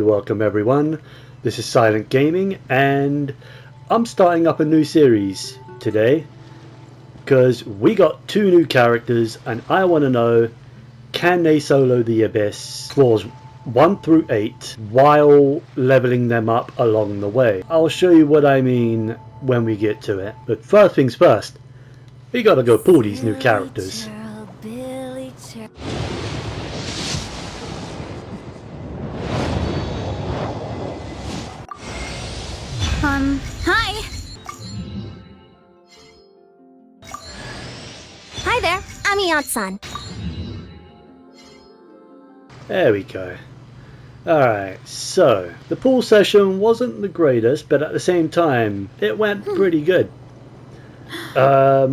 Welcome everyone, this is Silent Gaming and I'm starting up a new series today because we got 2 new characters and I want to know, can they solo the Abyss floors 1 through 8 while leveling them up along the way. I'll show you what I mean when we get to it, but first things first, we gotta go pull these new characters. Hi! Hi there, I'm Iansan. There we go. Alright, so the pool session wasn't the greatest, but at the same time it went pretty good. I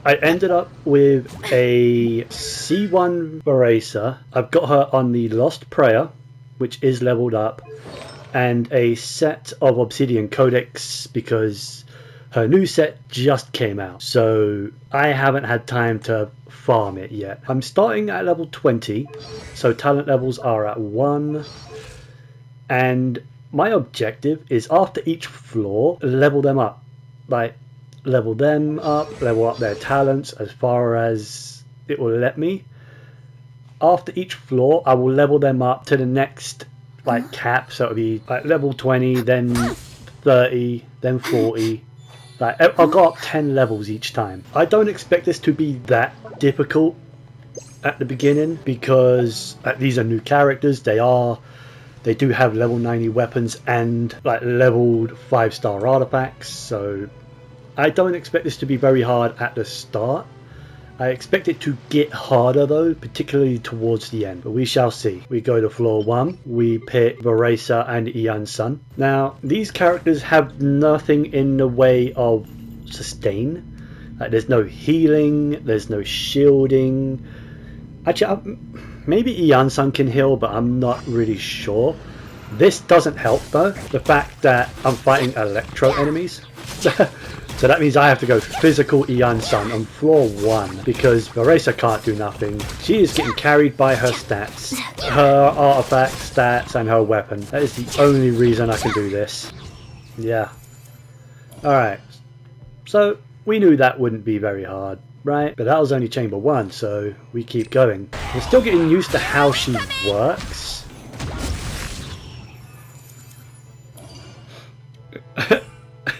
ended up with a C1 Varesa. I've got her on the Lost Prayer, which is leveled up, and a set of Obsidian Codex because her new set just came out, so I haven't had time to farm it yet. I'm starting at level 20, so talent levels are at 1, and my objective is after each floor, level them up. Like, level them up, level up their talents as far as it will let me. After each floor, I will level them up to the next cap, so it'll be like level 20, then 30, then 40. Like, I'll go up 10 levels each time. I don't expect this to be that difficult at the beginning because these are new characters. They do have level 90 weapons and like leveled 5-star artifacts, so I don't expect this to be very hard at the start. I expect it to get harder though, particularly towards the end, but we shall see. We go to floor 1, we pick Varesa and Iansan. Now, these characters have nothing in the way of sustain. There's no healing, there's no shielding. Actually, maybe Iansan can heal, but I'm not really sure. This doesn't help though, the fact that I'm fighting electro enemies. So that means I have to go physical Iansan on floor 1 because Varesa can't do nothing. She is getting carried by her stats, her artifact stats and her weapon. That is the only reason I can do this. Yeah. Alright. So we knew that wouldn't be very hard, right? But that was only chamber 1, so we keep going. We're still getting used to how she works.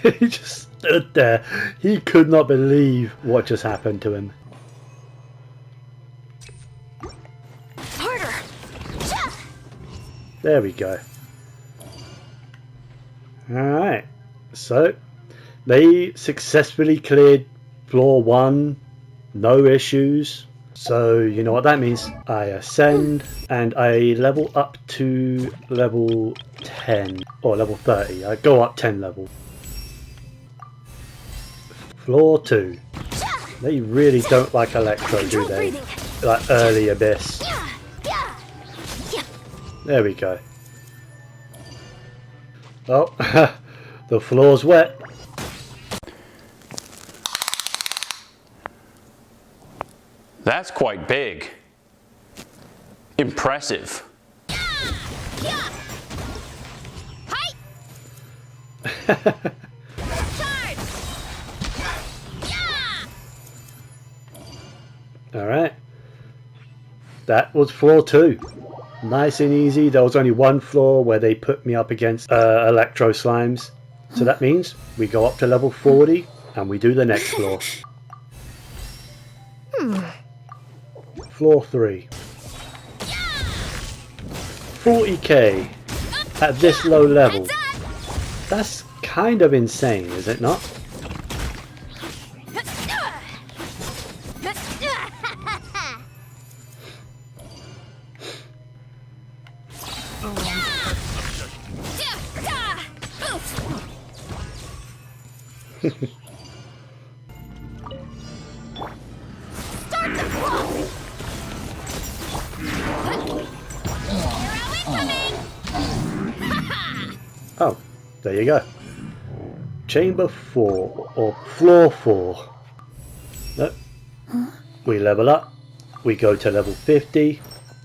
He just stood there. He could not believe what just happened to him. Harder! There we go. Alright, so they successfully cleared floor 1, no issues. So you know what that means. I ascend and I level up to level 10 or level 30. I go up 10 levels. Floor 2. They really don't like electro, do they? Like early Abyss. There we go. Oh, the floor's wet. That's quite big. Impressive. Alright, that was floor 2. Nice and easy. There was only one floor where they put me up against electro slimes. So that means we go up to level 40 and we do the next floor. Floor 3. 40k at this low level. That's kind of insane, is it not? Start the clock! Oh, there you go. Chamber 4 or floor 4. Nope. We level up. We go to level 50,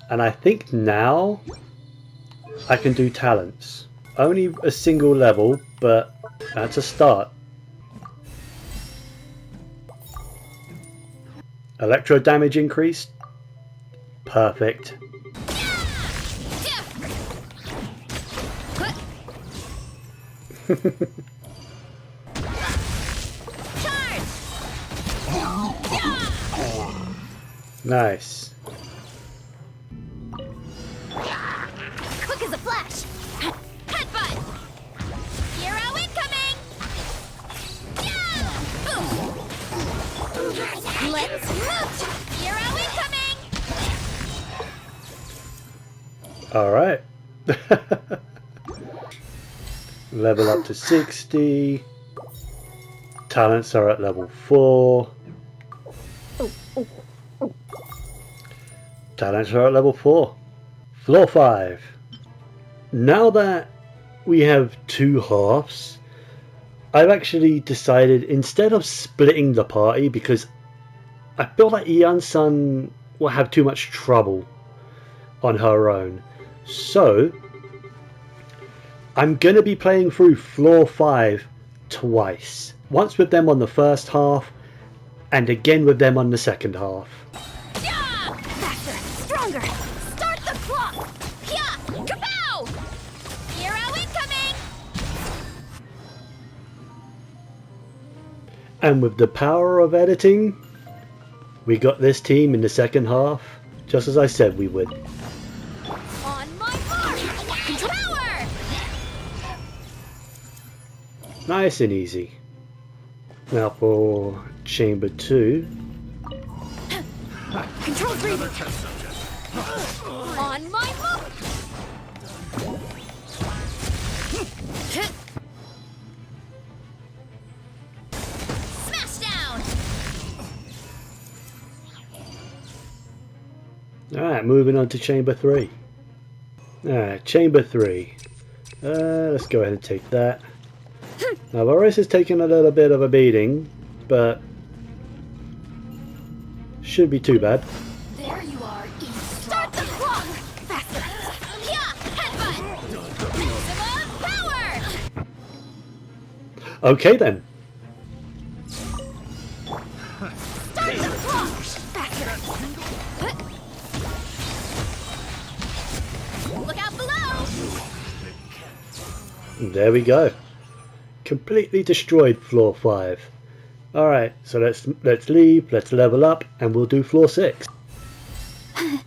and I think now I can do talents. Only a single level, but that's a start. Electro damage increased. Perfect. Nice. Quick as a flash. Headbutt. Hero incoming. Let's move. Hero incoming. Alright. Level up to 60. Talents are at level 4. Talents are at level 4. Floor 5. Now that we have 2 halves, I've actually decided, instead of splitting the party, because I feel like Iansan will have too much trouble on her own. So I'm going to be playing through floor 5 twice. Once with them on the first half, and again with them on the second half. Faster, stronger. Start the clock. Yeah, kapow! Hero incoming. And with the power of editing, we got this team in the second half, just as I said we would. On my mark. Power. Nice and easy. Now for chamber 2. Control breathing. On my mark. Smash down. Alright, moving on to chamber 3. Alright, chamber 3. Let's go ahead and take that. Now Varesa's taking a little bit of a beating, but shouldn't be too bad. There you are. Start the clock. Faster. Yeah, headbutt. Maximum power. Okay then. Start the clock. Faster. Look out below. There we go. Completely destroyed floor 5. Alright, so let's leave, let's level up, and we'll do floor 6.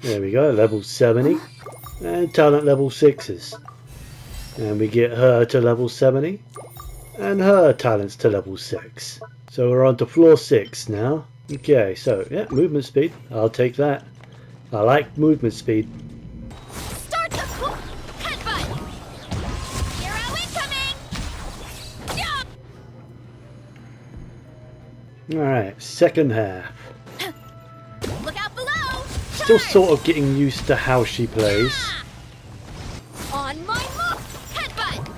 There we go, level 70. And talent level 6s. And we get her to level 70. And her talents to level 6. So we're on to floor 6 now. Okay, so yeah, movement speed. I'll take that. I like movement speed. Start the clock. Headbutt. Hero incoming. Yeah. Alright, second half. Look out below. Still Charge. sort of getting used to how she plays. On my mark. Headbutt.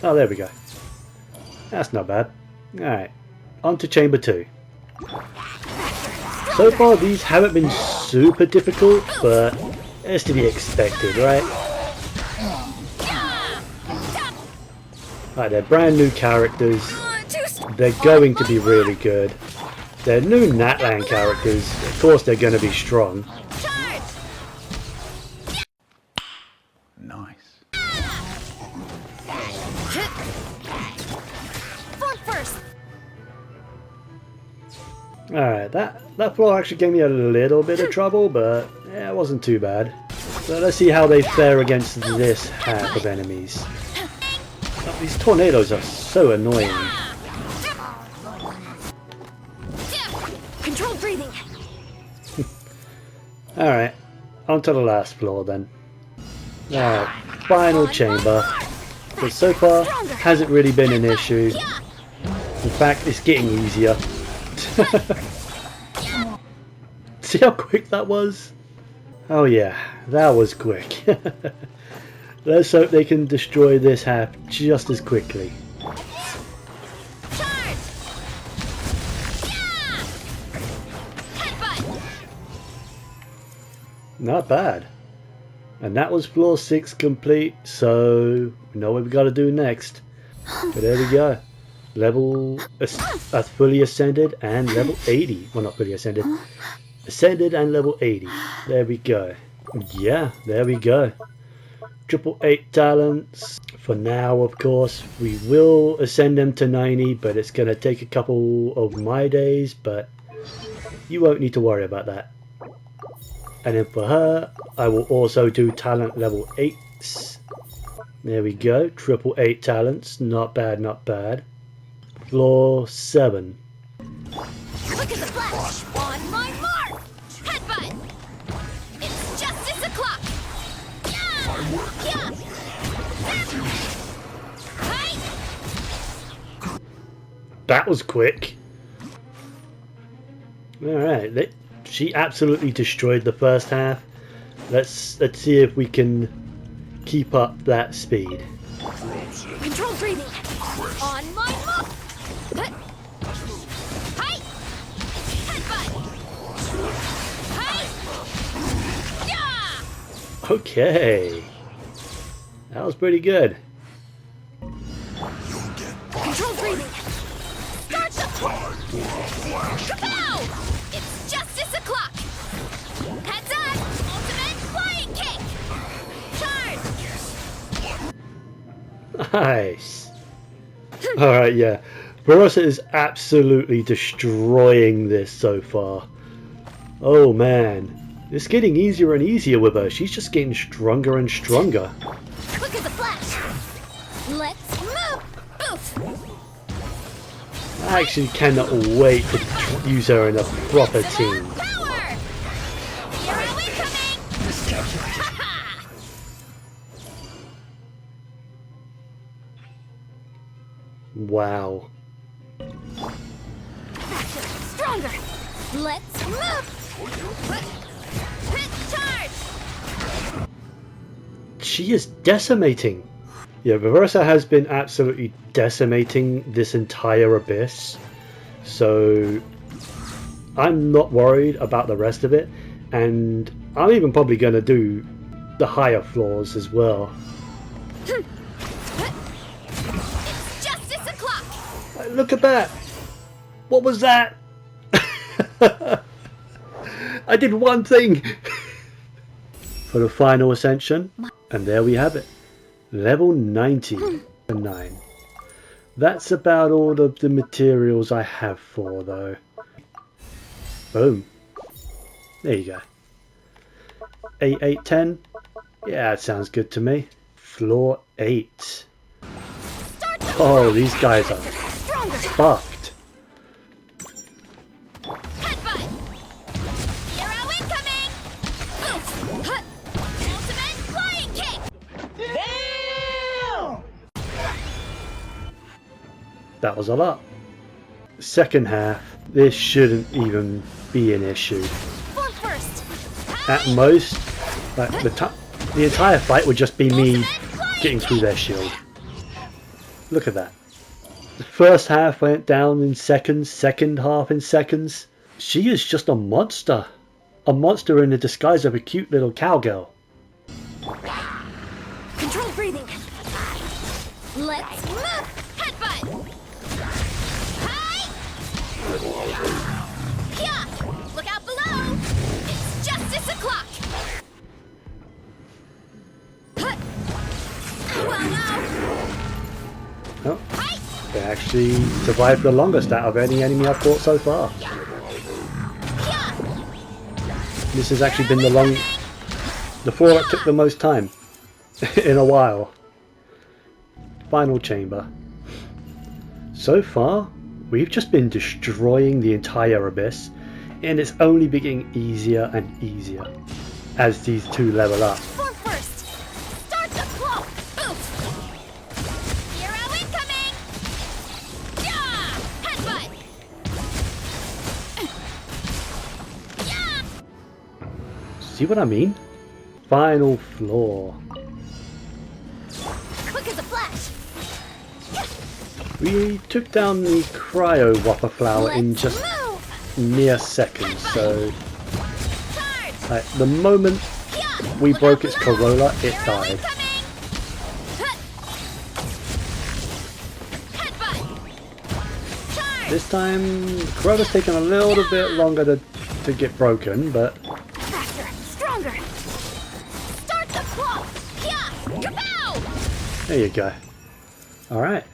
Oh, there we go. That's not bad. Alright, on to chamber 2. So far these haven't been super difficult, but it's to be expected, right? Right, they're brand new characters. They're going to be really good. They're new Natlan characters. Of course they're going to be strong. Charge. Nice. Fork first. Alright, that floor actually gave me a little bit of trouble, but yeah, it wasn't too bad. So let's see how they fare against this half of enemies. Oh, these tornadoes are so annoying. Control breathing. Alright, on to the last floor then. Alright, final chamber. But so far, hasn't really been an issue. In fact, it's getting easier. See how quick that was? Oh yeah, that was quick. Let's hope they can destroy this half just as quickly. Charge. Yeah. Headbutt. Not bad. And that was floor 6 complete, so we know what we got to do next. But there we go. Level fully ascended and level 80. Well, not fully ascended. Ascended and level 80. There we go. Yeah, there we go. 888 talents. For now, of course, we will ascend them to 90, but it's going to take a couple of my days, but you won't need to worry about that. And then for her, I will also do talent level 8s. There we go. 888 talents. Not bad, not bad. Floor 7. Look at the flash! On my mark! Headbutt! It's justice o'clock! Yeah! Yeah! Hey! That was quick. Alright, she absolutely destroyed the first half. Let's see if we can keep up that speed. Control breathing! On my mark! Hey! Headbutt! Hey! Yeah! Okay. That was pretty good. Control breathing! Start the... Kapow! It's justice o'clock! Heads up! Ultimate flying kick! Charge! Nice. Alright, yeah. Varesa is absolutely destroying this so far. Oh man. It's getting easier and easier with her. She's just getting stronger and stronger. Look at the flash! Let's move! Oof! I actually cannot wait to use her in a proper team. Power! Hero incoming! Haha! Wow. Stronger! Let's move! Charge! She is decimating. Yeah, Varesa has been absolutely decimating this entire abyss. So I'm not worried about the rest of it. And I'm even probably going to do the higher floors as well. It's justice o'clock! Look at that! What was that? I did one thing! For the final ascension. And there we have it. Level 99. That's about all of the materials I have for though. Boom. There you go. 8810. Yeah, that sounds good to me. Floor 8. Oh, these guys are buffed. Headbutt! Hero incoming! Oof! Hut! Ultimate flying kick! That was a lot. Second half, this shouldn't even be an issue. Form first! At most, like the entire fight would just be me getting through their shield. Look at that. The first half went down in seconds, second half in seconds. She is just a monster. A monster in the disguise of a cute little cowgirl. Control breathing! Let's move! Headbutt! Hi! Yeah! Look out below! It's justice o'clock! Hut! Ow, Oh, Hi! they actually survived the longest out of any enemy I've fought so far. Yeah! This has actually been the floor that took the most time in a while. Final chamber. So far, we've just been destroying the entire abyss, and it's only getting easier and easier as these two level up. Form first! Start the claw! Oof! Hero incoming! Yeah! Headbutt! Yeah! See what I mean? Final floor. Quick as a flash! We took down the cryo whopper flower in Let's just move! mere seconds, so Charge! the moment Yeah! we broke its corolla, it died. Incoming! Headbutt! Charge! This time, the corolla's taken a little bit longer to get broken, but Faster! Stronger! Start the clock! Yeah! Kapow! there you go. Alright.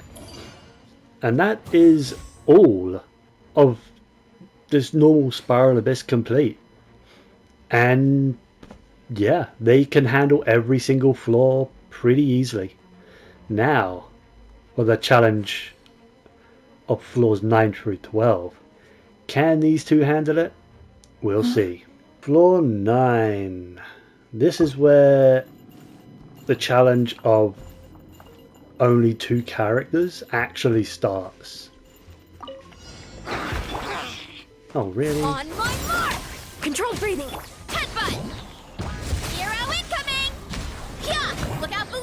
And that is all of this normal Spiral Abyss complete. And yeah, they can handle every single floor pretty easily. Now, for the challenge of floors 9 through 12. Can these two handle it? We'll see. Floor 9. This is where the challenge of only 2 characters actually starts. Oh, really? On my mark! Controlled breathing! Headbutt! Hero incoming! Yeah! Look out below!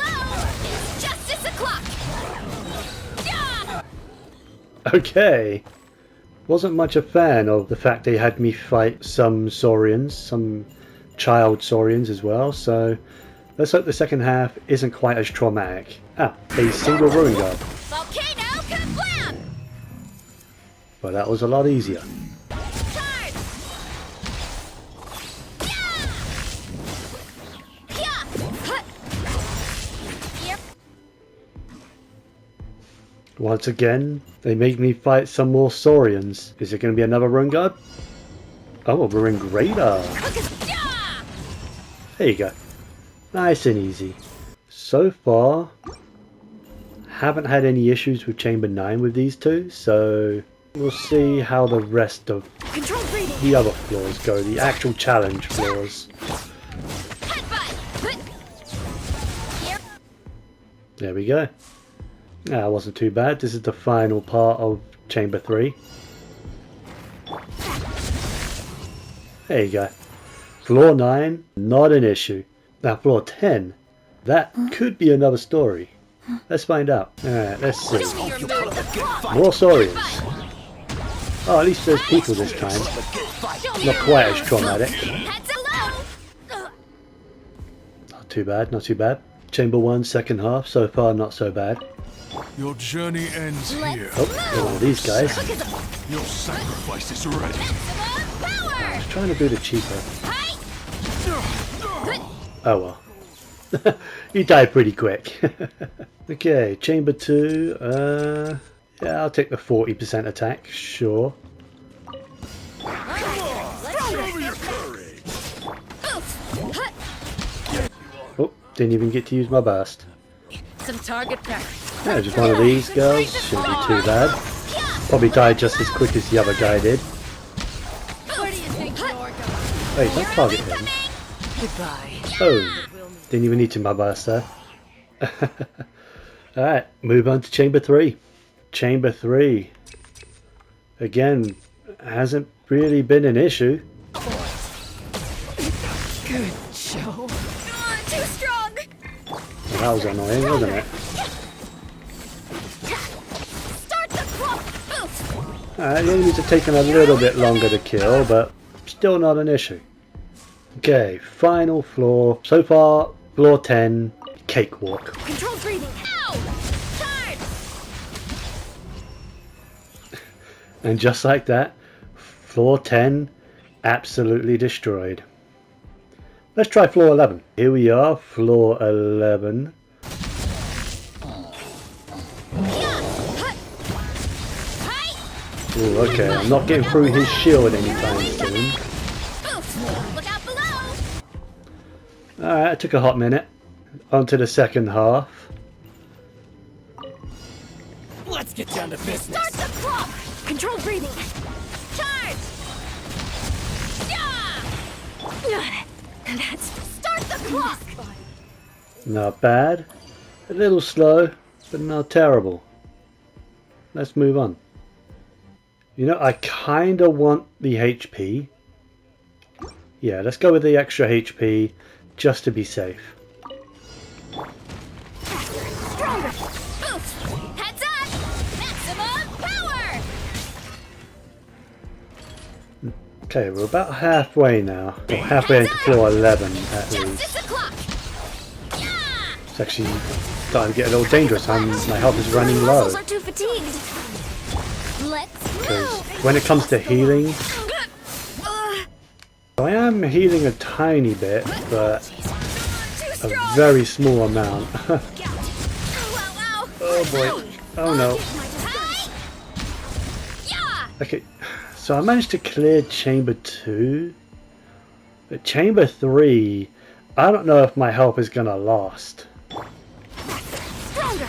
It's justice o'clock! Yeah! Okay. Wasn't much a fan of the fact they had me fight some Saurians, some child Saurians as well, so let's hope the second half isn't quite as traumatic. Ah, a single ruin guard. Volcano kablam! Well, that was a lot easier. Charge! Yeah! Yeah! Hut! Here. Once again, they make me fight some more Saurians. Is it going to be another ruin guard? Oh, a ruin grader. Yeah! There you go. Nice and easy. So far, haven't had any issues with Chamber 9 with these two, so we'll see how the rest of Controlled breathing! the other floors go, the actual challenge floors. Headbutt! Here. There we go. That wasn't too bad. This is the final part of Chamber 3. There you go. Floor 9, not an issue. Now floor 10, that could be another story. Let's find out. Alright, let's see. Show me your move! More Saurians. Oh, at least there's people this time. Not quite as traumatic. Heads low! Not too bad, not too bad. Chamber 1, second half. So far, not so bad. Your journey ends here. Oh, they're one of these guys. Your sacrifice is ready. Maximum power! Trying to do the cheaper. Hi! Oh well. You died pretty quick. Okay, chamber 2. Yeah, I'll take the 40% attack, sure. Show me your courage. Oh, didn't even get to use my burst. Some target practice. Yeah, just one of these girls. Shouldn't be too bad. Probably died just as quick as the other guy did. Where do you think you're going? Wait, don't target him. Goodbye. Oh, didn't even need to my burst there. Alright, move on to chamber 3. Chamber 3. Again, hasn't really been an issue. Good show. Too strong. Well, that was annoying, wasn't it? Start the clock. Boost. Alright, the enemies are taking a little bit longer to kill, but still not an issue. Okay, final floor. So far, floor 10, cakewalk. Controlled breathing. Ow! Charge. And just like that, floor 10 absolutely destroyed. Let's try floor 11. Here we are, floor 11. Ooh, okay, I'm not getting through his shield anytime soon. Look out below. Alright, it took a hot minute. On to the second half. Let's get down to business. Start the clock. Controlled breathing. Charge. Yeah. Let's start the clock. Not bad. A little slow, but not terrible. Let's move on. You know, I kind of want the HP. Yeah, let's go with the extra HP just to be safe. Stronger. Boost. Heads up. Maximum power. Okay, we're about halfway now. Or halfway into floor 11 at least. Justice actually starting to get a little dangerous. My health is running low. Muscles are too fatigued. Let's Because move. when it comes to healing, Ugh, I am healing a tiny bit, but too a strong. very small amount. Wow, wow. Oh boy. Oh no. Hi. Yeah. Okay, so I managed to clear chamber 2. But chamber 3, I don't know if my health is gonna last. Stronger.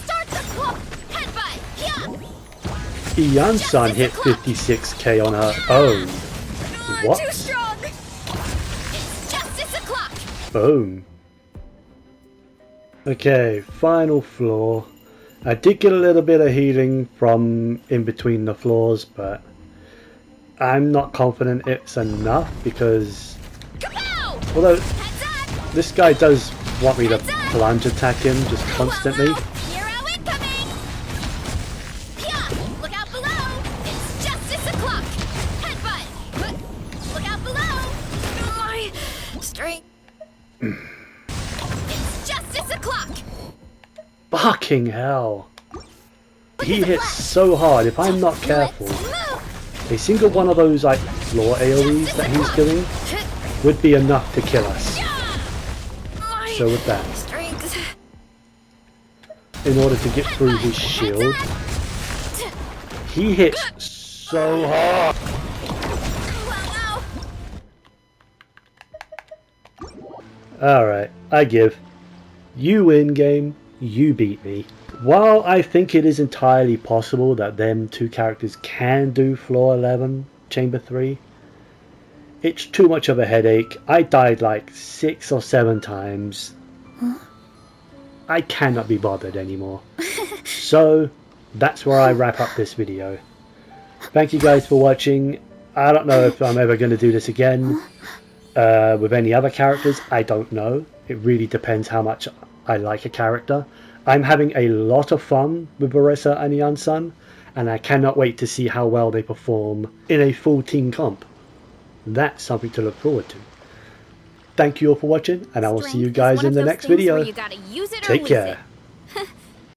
Start the clock. Headbutt. Yeah. Iansan hit 56k on her own. What? Too strong. It's justice o'clock. Boom. Okay, final floor. I did get a little bit of healing from in between the floors, but I'm not confident it's enough because Kapow! although Heads up. this guy does want me to plunge attack him just constantly. Hero incoming. Yeah. Look out below. It's justice o'clock. Headbutt. Look out below. My strength. It's justice o'clock. Fucking hell. He hits so hard, if I'm not careful, Move. a single one of those like floor AoEs that he's doing would be enough to kill us. My So with that, strength. in order to get through his shield, he hits so hard. Wow. Alright, I give. You win, game. You beat me. While I think it is entirely possible that them two characters can do floor 11, chamber 3, it's too much of a headache. I died like 6 or 7 times. I cannot be bothered anymore. So that's where I wrap up this video. Thank you guys for watching. I don't know if I'm ever going to do this again with any other characters. I don't know. It really depends how much I like a character. I'm having a lot of fun with Varesa and Iansan, and I cannot wait to see how well they perform in a full team comp. That's something to look forward to. Thank you all for watching, and I will see you guys in the next video. You gotta use it or Take lose care. it.